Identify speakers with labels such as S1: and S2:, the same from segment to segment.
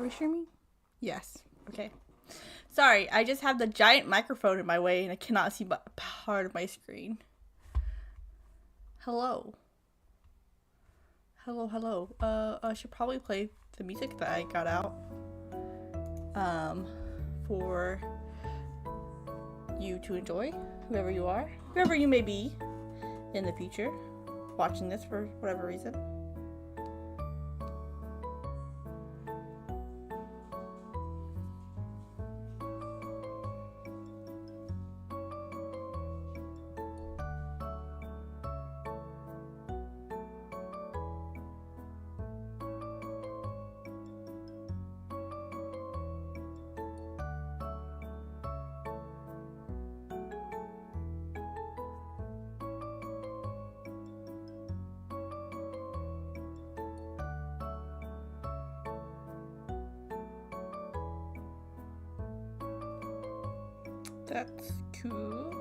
S1: Are we streaming? Yes. Okay. Sorry, I just have the giant microphone in my way and I cannot see part of my screen. Hello. Hello. I should probably play the music that I got out. For you to enjoy, whoever you are, whoever you may be in the future, watching this for whatever reason. That's cool.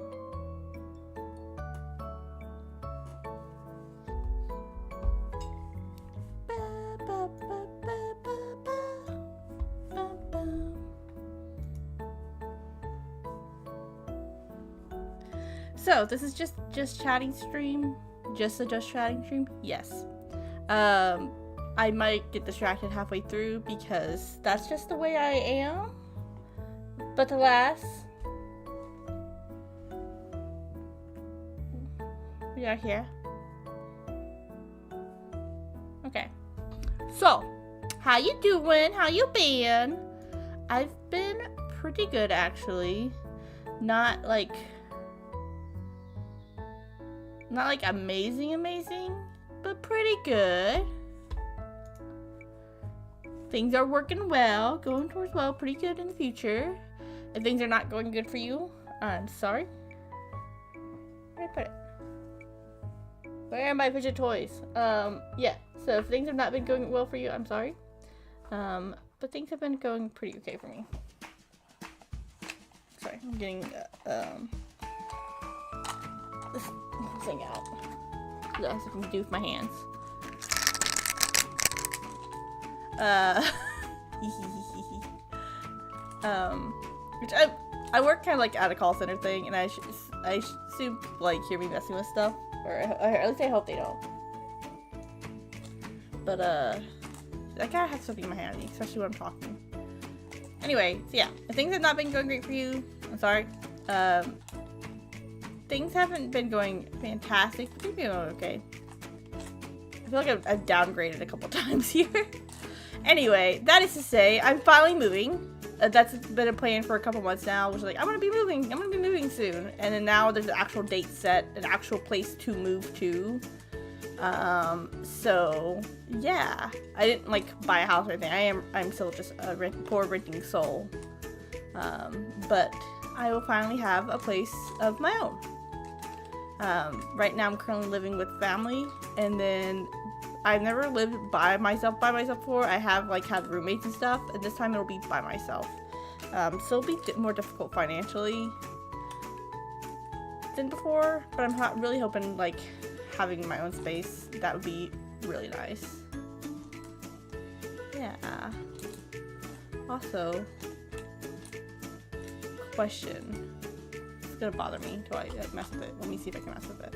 S1: So this is just chatting stream, just chatting stream. Yes. I might get distracted halfway through because that's just the way I am. But alas. We are here. Okay. So, how you doing? How you been? I've been pretty good actually. Not like amazing, but pretty good. Things are working well, going towards well, pretty good in the future. If things are not going good for you, I'm sorry. Where did I put it? Where are my fidget toys? Yeah. So if things have not been going well for you, I'm sorry. But things have been going pretty okay for me. Sorry, I'm getting this thing out. That has something to do with my hands. Which I work kind of like at a call center thing, and I assume people like hear me messing with stuff. Or at least I hope they don't. But, I gotta have something in my hand, especially when I'm talking. Anyway, so yeah. If things have not been going great for you, I'm sorry. Things haven't been going fantastic, but they're going okay. I feel like I've downgraded a couple times here. Anyway, that is to say, I'm finally moving. That's been a plan for a couple months now, which is like, I'm gonna be moving soon. And then now there's an actual date set, an actual place to move to. So yeah, I didn't like buy a house or anything. I'm still just a poor renting soul. But I will finally have a place of my own. Right now I'm currently living with family, and then I've never lived by myself before. I have like had roommates and stuff, and this time it'll be by myself. So it'll be more difficult financially than before, but I'm really hoping like having my own space, that would be really nice. Yeah. Also, question. It's gonna bother me until I like mess with it. Let me see if I can mess with it.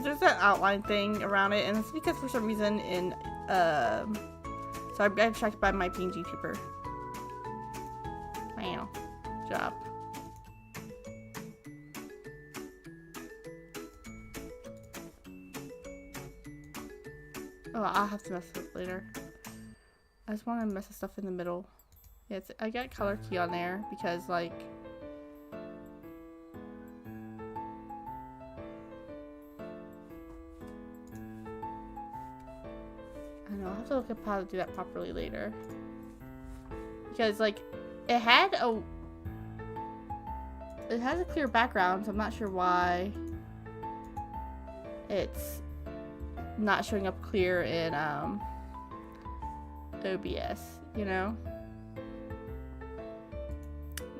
S1: There's that outline thing around it, and it's because for some reason in so I got distracted by my PNG trooper. Wow. Job. Oh, I'll have to mess with it later. I just want to mess with stuff in the middle. Yeah, I got color key on there because like I'll have to look up how to do that properly later. Because, like, it has a clear background, so I'm not sure why it's not showing up clear in OBS, you know?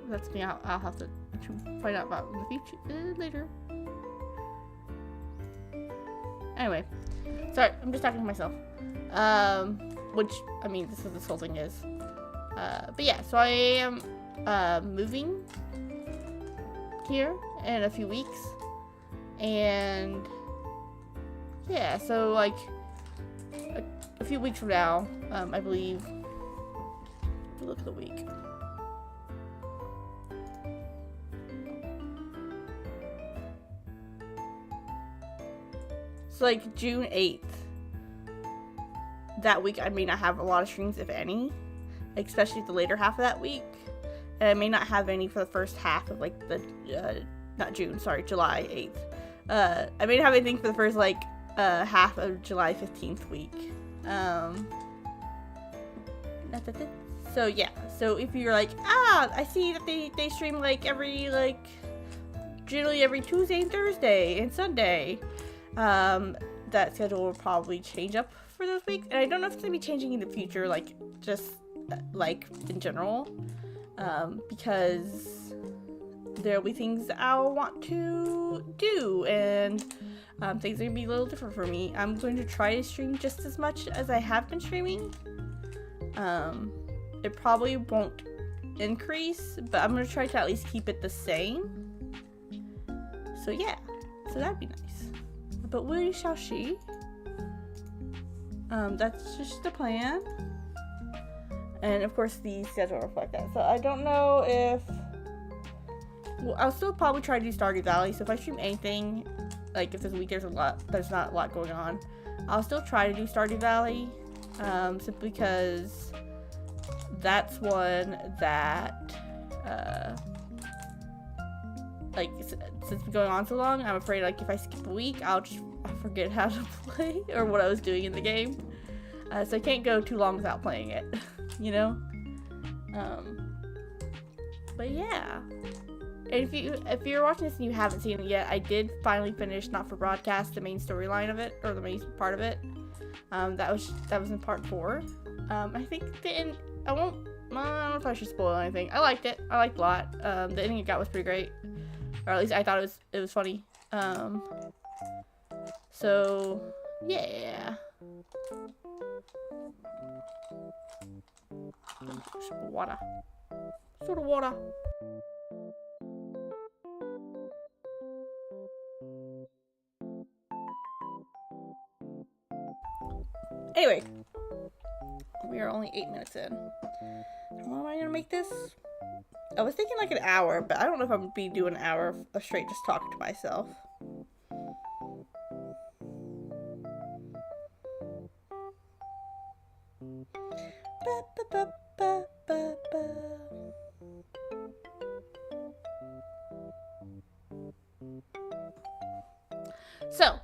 S1: That's me. I'll have to find out about in the future later. Anyway, sorry, I'm just talking to myself. Which, I mean, this is what this whole thing is. But yeah, so I am moving here in a few weeks, and yeah, so like a few weeks from now, I believe. Look at the week. So like June 8th. That week I may not have a lot of streams, if any, especially the later half of that week, and I may not have any for the first half of like the July 8th. I may not have anything for the first like half of July 15th week. So yeah, so if you're like, I see that they stream like generally every Tuesday and Thursday and Sunday, that schedule will probably change up for those weeks, and I don't know if it's gonna be changing in the future, like just like in general, because there'll be things I'll want to do, and things are gonna be a little different for me. I'm going to try to stream just as much as I have been streaming. It probably won't increase, but I'm gonna try to at least keep it the same. So yeah, so that'd be nice. But we shall see. That's just the plan. And of course the schedule will reflect that. So I don't know if... Well, I'll still probably try to do Stardew Valley. So if I stream anything, like if there's a week there's not a lot going on, I'll still try to do Stardew Valley. Simply because that's one that, like, since it's been going on so long, I'm afraid, like, if I skip a week, I'll forget how to play, or what I was doing in the game. So I can't go too long without playing it, you know? But yeah. And if you're watching this and you haven't seen it yet, I did finally finish Not For Broadcast, the main storyline of it, or the main part of it. That was in part 4. I think the end, I don't know if I should spoil anything. I liked it. I liked a lot. The ending it got was pretty great. Or at least I thought it was funny. So, yeah. Some water. Sort of water. Anyway, we are only 8 minutes in. How am I gonna make this? I was thinking like an hour, but I don't know if I'm gonna be doing an hour of straight just talking to myself. So,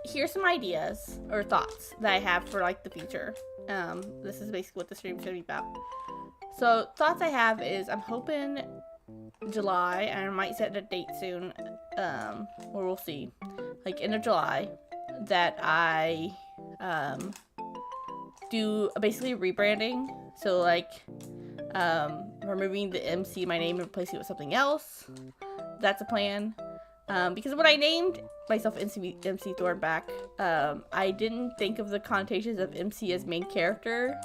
S1: here's some ideas or thoughts that I have for like the future. This is basically what the stream's gonna be about. So, thoughts I have is I'm hoping July, and I might set a date soon, or we'll see, like end of July, that I do basically rebranding. So like removing the MC my name and replacing it with something else. That's a plan. Because when I named myself MC Thornback, I didn't think of the connotations of MC as main character,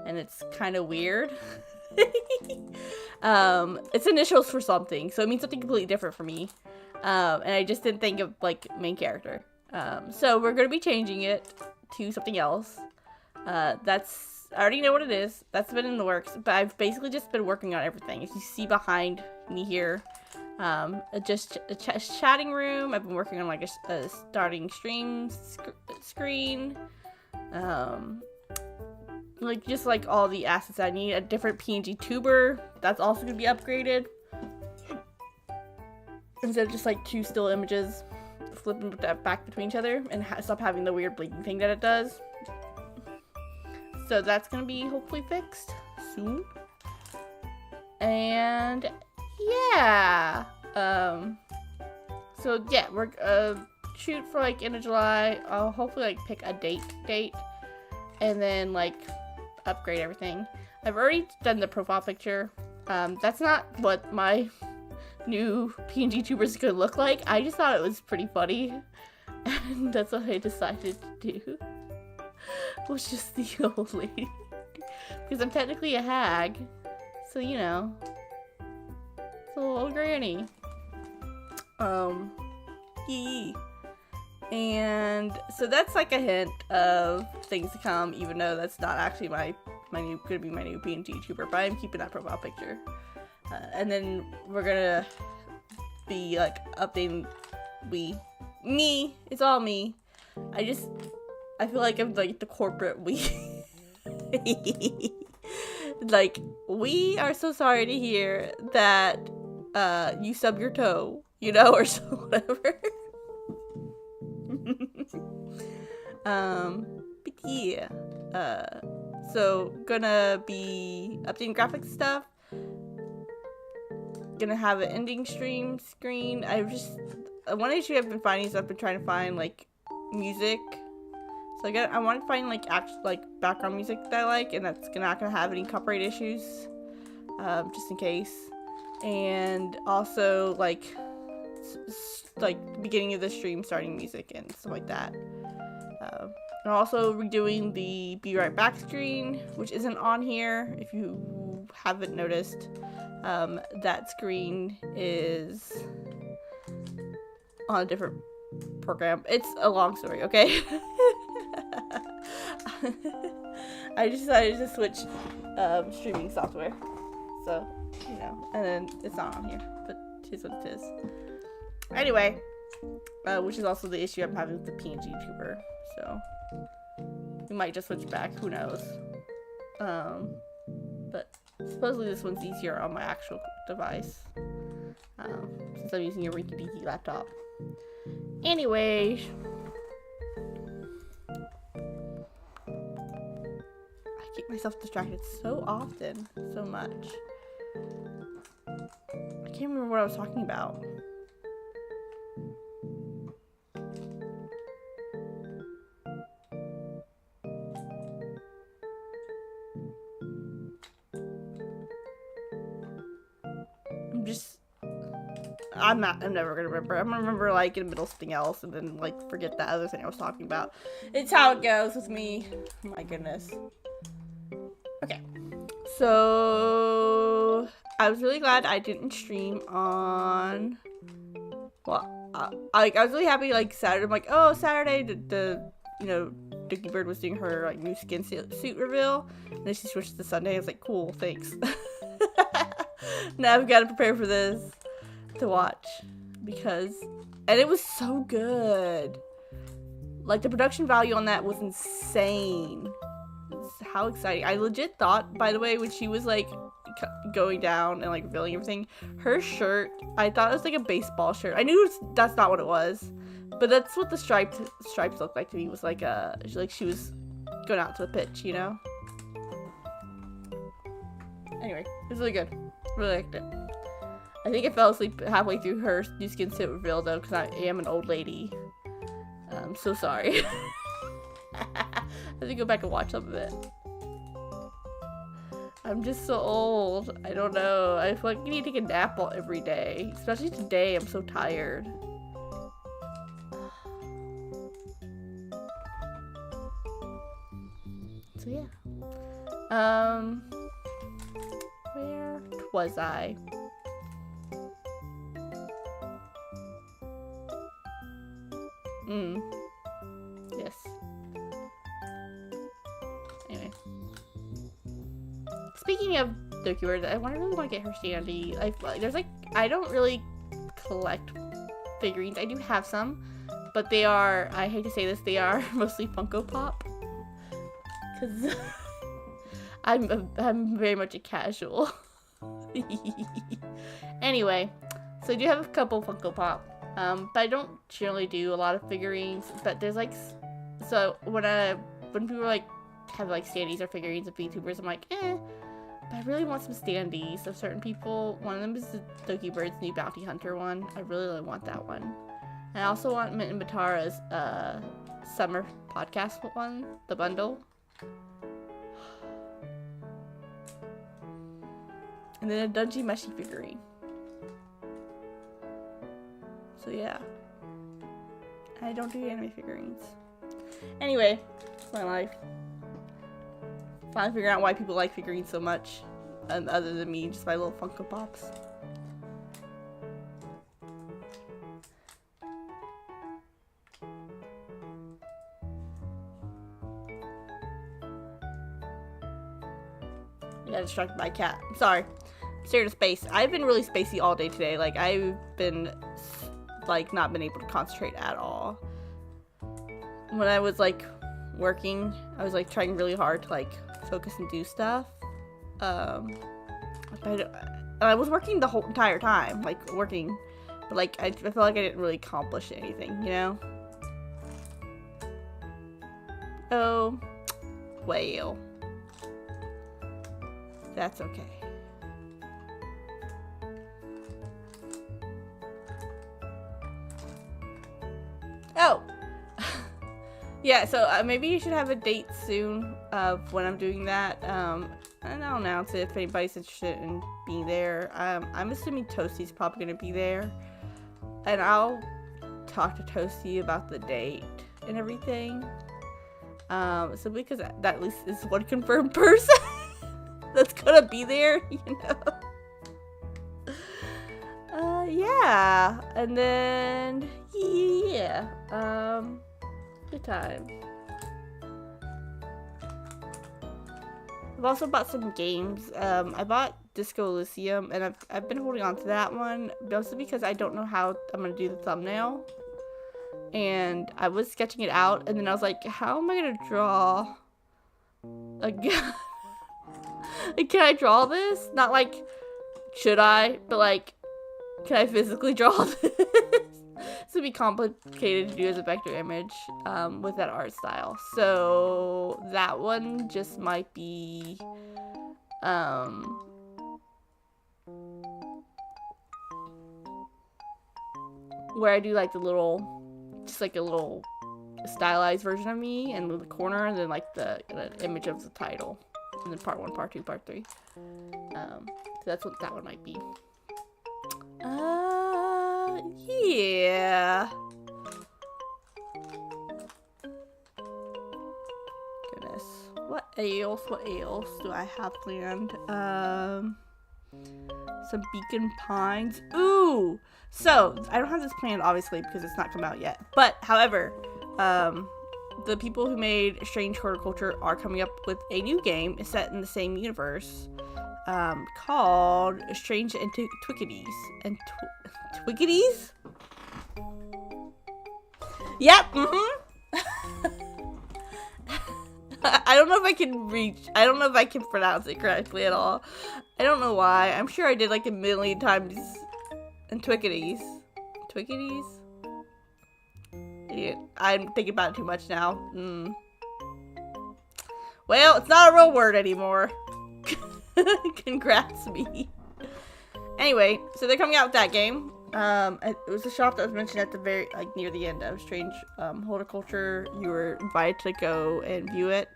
S1: and it's kind of weird. It's initials for something, so it means something completely different for me. And I just didn't think of like main character. So we're gonna be changing it to something else. I already know what it is. That's been in the works, but I've basically just been working on everything. As you see behind me here, just a chatting room. I've been working on like a starting stream screen. Like just like all the assets I need. A different PNG tuber that's also gonna be upgraded. Instead of just like 2 still images flipping back between each other, and stop having the weird blinking thing that it does. So that's gonna be hopefully fixed soon. And yeah, so yeah, we're shoot for like end of July. I'll hopefully like pick a date, and then like upgrade everything. I've already done the profile picture. That's not what my new PNG tuber is gonna look like. I just thought it was pretty funny, and that's what I decided to do. Was just the old lady, because I'm technically a hag, so you know, it's a little old granny. Yee. And so that's like a hint of things to come, even though that's not actually my new PNG tuber, but I'm keeping that profile picture. And then we're gonna be like updating me. It's all me. I feel like I'm like the corporate we. Like, we are so sorry to hear that you stubbed your toe, you know, or so whatever. But yeah, so gonna be updating graphics stuff, gonna have an ending stream screen. One issue I've been finding is I've been trying to find like music, so I want to find like actual like background music that I like, and that's not gonna have any copyright issues, just in case. And also like the beginning of the stream starting music and stuff like that. And also redoing the Be Right Back screen, which isn't on here if you haven't noticed. That screen is on a different program. It's a long story, okay? I decided to switch streaming software, so you know, and then it's not on here, but here's what it is. Anyway, which is also the issue I'm having with the PNG tuber, so we might just switch back, who knows. But supposedly this one's easier on my actual device, since I'm using a rinky-dinky laptop. Anyway, I get myself distracted so often, so much. I can't remember what I was talking about. I'm never gonna remember. I'm gonna remember like in the middle of something else and then like forget that other thing I was talking about. It's how it goes with me. My goodness. Okay. So I was really glad I didn't stream on, well, I was really happy like Saturday. I'm like, oh, Saturday the you know, Dookie Bird was doing her like new skin suit reveal, and then she switched to Sunday. I was like, cool, thanks. Now I've got to prepare for this to watch, and it was so good. Like the production value on that was insane. How exciting. I legit thought, by the way, when she was like going down and like revealing everything, her shirt, I thought it was like a baseball shirt. I knew that's not what it was, but that's what the stripes looked like to me. It was like she was going out to a pitch, you know. Anyway, it was really good. Really liked it. I think I fell asleep halfway through her new skin suit reveal though, because I am an old lady. I'm so sorry. I have to go back and watch some of it. I'm just so old. I don't know. I feel like I need to take a nap every day. Especially today, I'm so tired. So yeah. Where was I? Yes. Anyway. Speaking of Dookie Bird, I really want to get her standee. I don't really collect figurines. I do have some, but they are, I hate to say this, they are mostly Funko Pop. Because I'm very much a casual. Anyway, so I do have a couple Funko Pop. But I don't generally do a lot of figurines, but there's like, so when people like have like standees or figurines of VTubers, I'm like, but I really want some standees of certain people. One of them is the Dookie Bird's new Bounty Hunter one. I really want that one. And I also want Mint and Batara's summer podcast one, the bundle. And then a Dungy Mushy figurine. So yeah. I don't do anime figurines. Anyway, it's my life. Finally figuring out why people like figurines so much. And other than me, just my little Funko Pops. I got distracted by a cat. I'm sorry. Stared at space. I've been really spacey all day today. Like, I've been, like, not been able to concentrate at all. When I was, like, working, I was, like, trying really hard to, like, focus and do stuff. And I was working the whole entire time. Like, working. But, like, I felt like I didn't really accomplish anything, you know? Oh. Well. That's okay. Oh! Yeah, so maybe you should have a date soon of when I'm doing that. And I'll announce it if anybody's interested in being there. I'm assuming Toasty's probably going to be there. And I'll talk to Toasty about the date and everything. So because that at least is one confirmed person that's gonna be there, you know. Yeah, and then yeah, good time. I've also bought some games. I bought Disco Elysium, and I've been holding on to that one mostly because I don't know how I'm gonna do the thumbnail. And I was sketching it out, and then I was like, how am I gonna draw a guy? Like, can I draw this? Not like, should I? But like, can I physically draw this? This would be complicated to do as a vector image with that art style. So that one just might be where I do like the little, just like a little stylized version of me in the corner, and then like the image of the title, and then part 1, part 2, part 3. So that's what that one might be. Yeah. Goodness. What else do I have planned? Some Beacon Pines. Ooh! So, I don't have this planned, obviously, because it's not come out yet. But, however, the people who made Strange Horticulture are coming up with a new game set in the same universe, called Strange and Twickities. And Twickities? Yep, I don't know if I can pronounce it correctly at all. I don't know why. I'm sure I did like 1,000,000 times. And Twickities. Twickities? Idiot. I'm thinking about it too much now. Well, it's not a real word anymore. Congrats me. Anyway, so they're coming out with that game. It was a shop that was mentioned at the very, like, near the end of Strange Horticulture. You were invited to go and view it.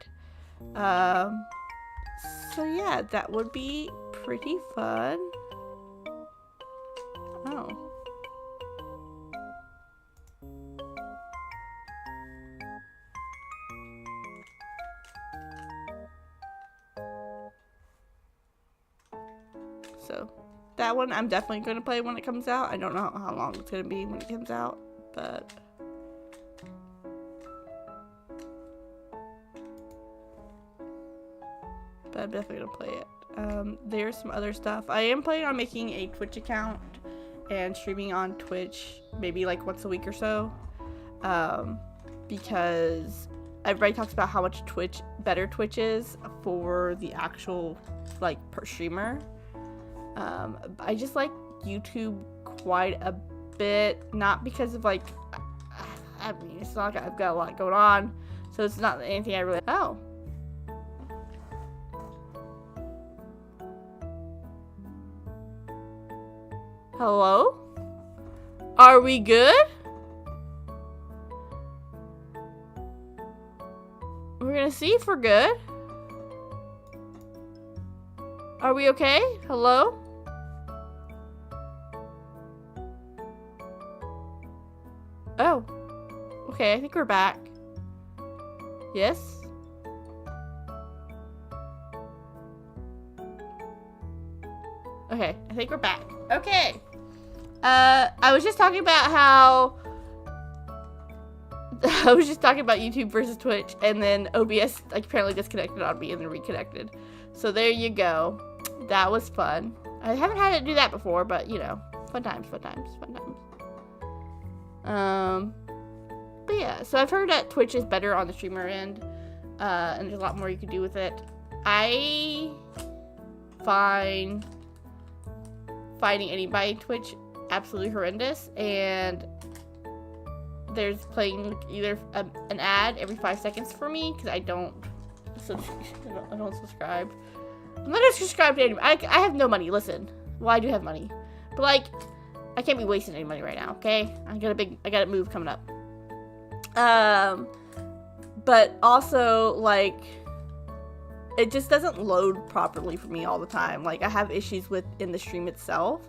S1: So yeah, that would be pretty fun. Oh. So, that one I'm definitely going to play when it comes out. I don't know how long it's going to be when it comes out, but I'm definitely going to play it. There's some other stuff. I am planning on making a Twitch account and streaming on Twitch maybe like once a week or so, because everybody talks about how much better Twitch is for the actual, like, per streamer. I just like YouTube quite a bit, not because of, like, I mean, it's not like I've got a lot going on, so it's not anything I really, oh. Hello? Are we good? We're gonna see if we're good. Are we okay? Hello? Oh. Okay, I think we're back. Yes? Okay, I think we're back. Okay. I was just talking about how I was just talking about YouTube versus Twitch, and then OBS like apparently disconnected on me and then reconnected. So there you go. That was fun. I haven't had it do that before, but you know, fun times, fun times, fun times. But yeah, so I've heard that Twitch is better on the streamer end, and there's a lot more you can do with it. I find finding anybody in Twitch absolutely horrendous, and there's playing like, either an ad every 5 seconds for me because I don't subscribe. I'm not gonna subscribe to anybody. I have no money. Listen, well, I do have money, but like I can't be wasting any money right now. Okay, I got a move coming up. But also like it just doesn't load properly for me all the time. Like I have issues in the stream itself,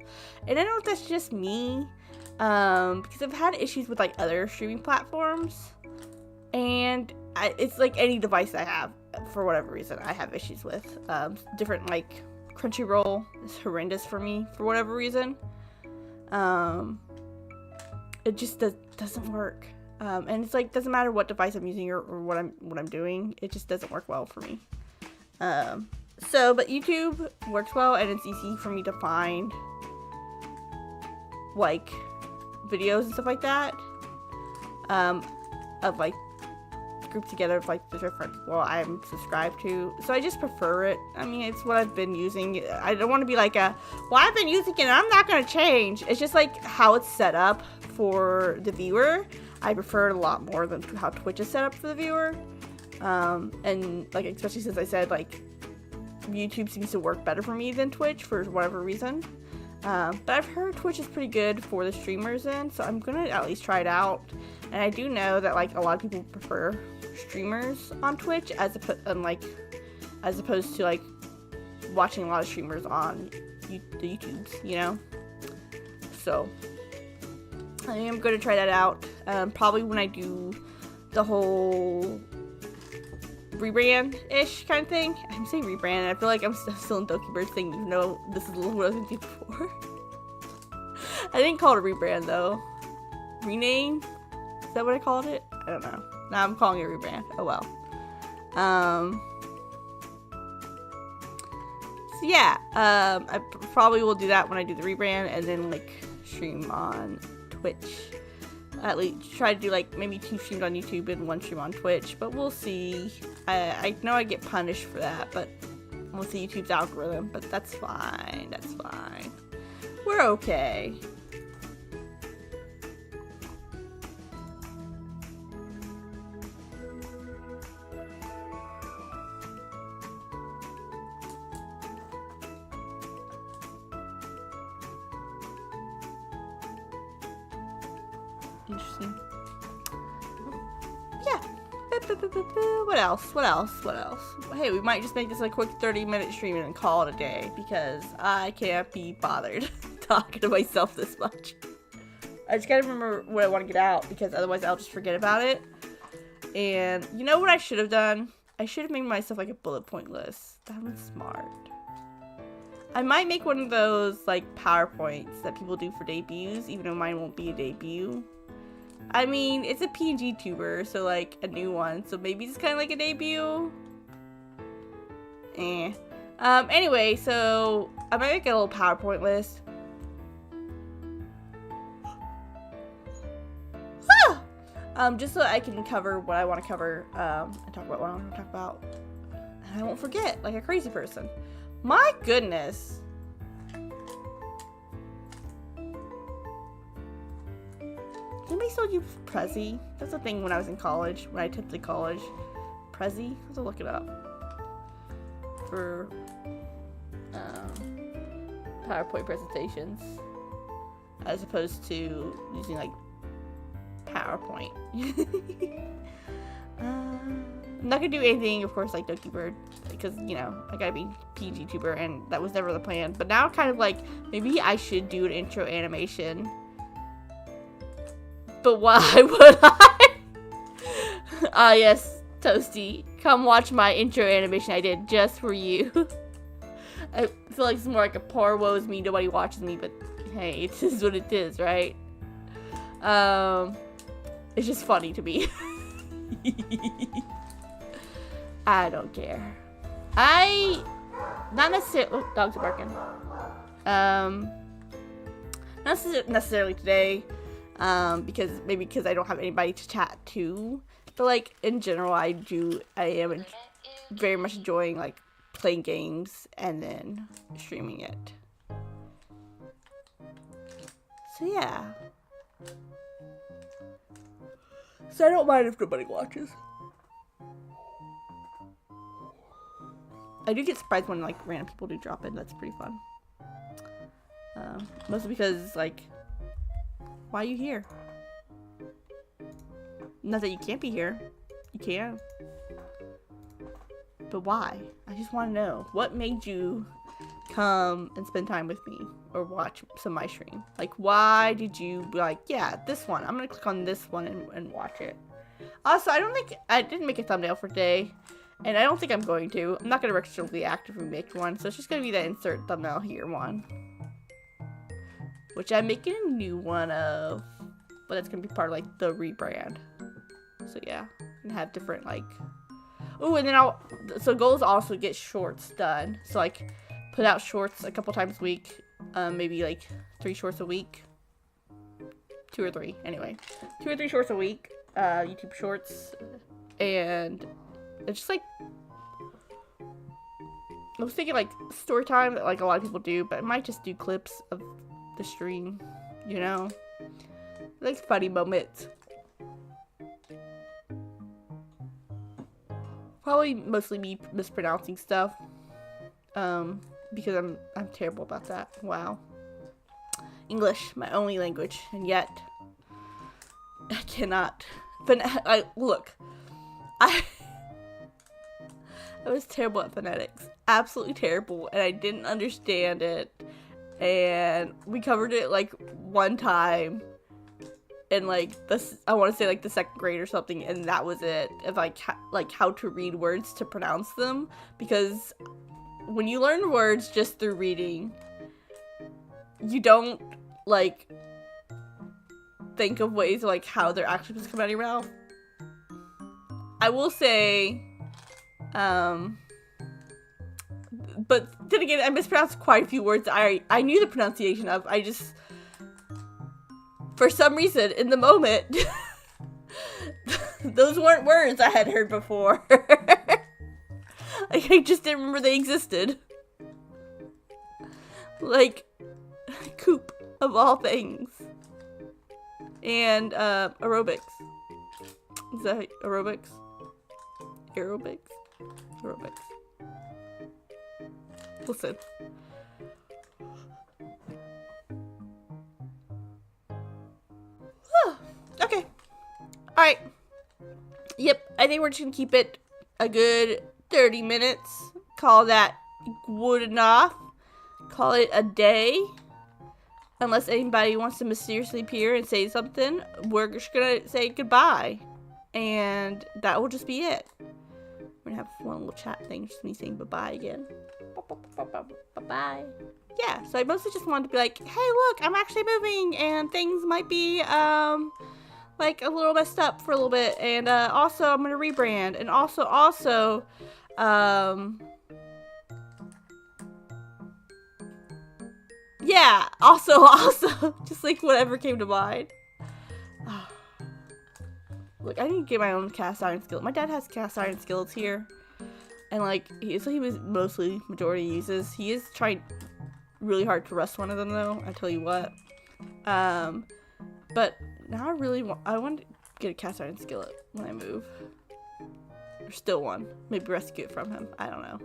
S1: and I don't know if that's just me. Because I've had issues with like other streaming platforms, and it's like any device I have for whatever reason I have issues with. Different like Crunchyroll is horrendous for me for whatever reason. It just doesn't work. And it's like doesn't matter what device I'm using or what I'm doing. It just doesn't work well for me. But YouTube works well, and it's easy for me to find like videos and stuff like that, of like grouped together of like the different people I'm subscribed to. So I just prefer it. I mean, it's what I've been using. I don't want to be like I've been using it and I'm not going to change. It's just like how it's set up for the viewer. I prefer it a lot more than how Twitch is set up for the viewer. And like especially since I said like YouTube seems to work better for me than Twitch for whatever reason. But I've heard Twitch is pretty good for the streamers in, so I'm gonna at least try it out. And I do know that like a lot of people prefer streamers on Twitch as opposed to like watching a lot of streamers on the YouTubes, you know. So I am gonna try that out. Probably when I do the whole rebrand-ish kind of thing. I'm saying rebrand, and I feel like I'm still in Doki Bird's thing, even though this is what I was going to do before. I didn't call it a rebrand, though. Rename? Is that what I called it? I don't know. Now I'm calling it a rebrand. Oh, well. So, yeah. I probably will do that when I do the rebrand, and then, like, stream on Twitch. At least try to do like maybe 2 streams on YouTube and 1 stream on Twitch, but we'll see. I know I get punished for that, but we'll see YouTube's algorithm, but that's fine. That's fine. We're okay. Interesting. Yeah. What else? Hey, we might just make this a quick 30-minute stream and call it a day, because I can't be bothered talking to myself this much. I just gotta remember what I want to get out, because otherwise I'll just forget about it. And you know what I should have done? I should have made myself like a bullet point list. That was smart. I might make one of those like PowerPoints that people do for debuts, even though mine won't be a debut. I mean, it's a PNG tuber, so like a new one, so maybe it's kind of like a debut. Anyway, so I might make a little PowerPoint list. Just so I can cover what I want to cover, and talk about what I want to talk about. And I won't forget, like a crazy person. My goodness. Anybody still use Prezi? That's a thing when I was in college, when I attended college. Prezi? I have to look it up. For PowerPoint presentations. As opposed to using like PowerPoint. I'm not gonna do anything, of course, like Doki Bird, because, you know, I gotta be PG tuber, and that was never the plan. But now kind of like, maybe I should do an intro animation. But why would I? Ah, yes, Toasty. Come watch my intro animation I did just for you. I feel like it's more like a poor woe is me, nobody watches me, but hey, it is what it is, right? It's just funny to me. I don't care. Not necessarily, oh, dogs are barking. Not necessarily today, because I don't have anybody to chat to, but like, in general, I am very much enjoying, like, playing games and then streaming it. So yeah. So I don't mind if nobody watches. I do get surprised when, like, random people do drop in. That's pretty fun. Mostly because, like, why are you here? Not that you can't be here. You can. But why? I just want to know. What made you come and spend time with me or watch some of my stream? Like, why did you be like, yeah, this one. I'm going to click on this one and watch it. Also, I didn't make a thumbnail for today. And I don't think I'm going to. I'm not going to regularly actively make one. So it's just going to be the insert thumbnail here one. Which I'm making a new one of. But that's going to be part of, like, the rebrand. So yeah. And have different, like... Ooh, and then so goal is also get shorts done. So, like, put out shorts a couple times a week. Maybe, like, 3 shorts a week. 2 or 3, anyway. 2 or 3 shorts a week. YouTube shorts. And... it's just like, I was thinking like story time that like a lot of people do, but I might just do clips of the stream, you know, like funny moments. Probably mostly me mispronouncing stuff, because I'm terrible about that. Wow, English, my only language, and yet I cannot. But I was terrible at phonetics. Absolutely terrible. And I didn't understand it. And we covered it like one time. In like I want to say like the 2nd grade or something. And that was it. Of like how to read words to pronounce them. Because when you learn words just through reading, you don't like think of ways of like how they're actually supposed to come out of your mouth. I will say... but then again, I mispronounced quite a few words I knew the pronunciation of. I just, for some reason, in the moment, those weren't words I had heard before. Like, I just didn't remember they existed. Like, coop, of all things. And, aerobics. Is that aerobics? Aerobics? Aerobics. Listen. Okay. Alright. Yep, I think we're just gonna keep it a good 30 minutes. Call that good enough. Call it a day. Unless anybody wants to mysteriously appear and say something, we're just gonna say goodbye. And that will just be it. We're gonna have one little chat thing, just me saying bye-bye again. Bye-bye. Yeah, so I mostly just wanted to be like, hey, look, I'm actually moving, and things might be, like, a little messed up for a little bit, and, also, I'm gonna rebrand, and also, yeah, also, just, like, whatever came to mind. Look, I need to get my own cast iron skillet. My dad has cast iron skillets here. And, like, he was mostly majority uses. He is trying really hard to rust one of them, though. I tell you what. But now I want to get a cast iron skillet when I move. Or still one. Maybe rescue it from him. I don't know.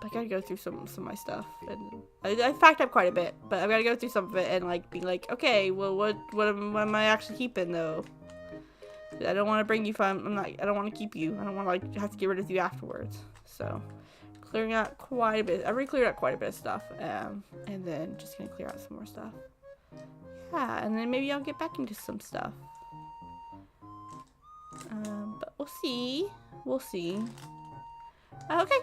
S1: But I gotta go through some of my stuff. And I packed up quite a bit. But I've gotta go through some of it and, like, be like, okay, well, what am I actually keeping, though? I don't want to bring you fun. I don't want to keep you. I don't want to like have to get rid of you afterwards. So clearing out quite a bit. I already cleared out quite a bit of stuff. And then just gonna clear out some more stuff. Yeah, and then maybe I'll get back into some stuff. But we'll see. We'll see. Okay.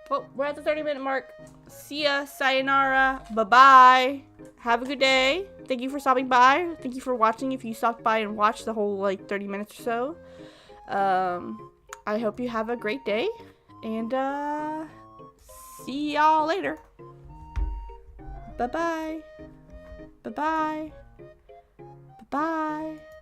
S1: Well, we're at the 30-minute mark. See ya. Sayonara. Bye-bye. Have a good day. Thank you for stopping by. Thank you for watching if you stopped by and watched the whole, like, 30 minutes or so. I hope you have a great day. And, see y'all later. Bye-bye. Bye-bye. Bye-bye.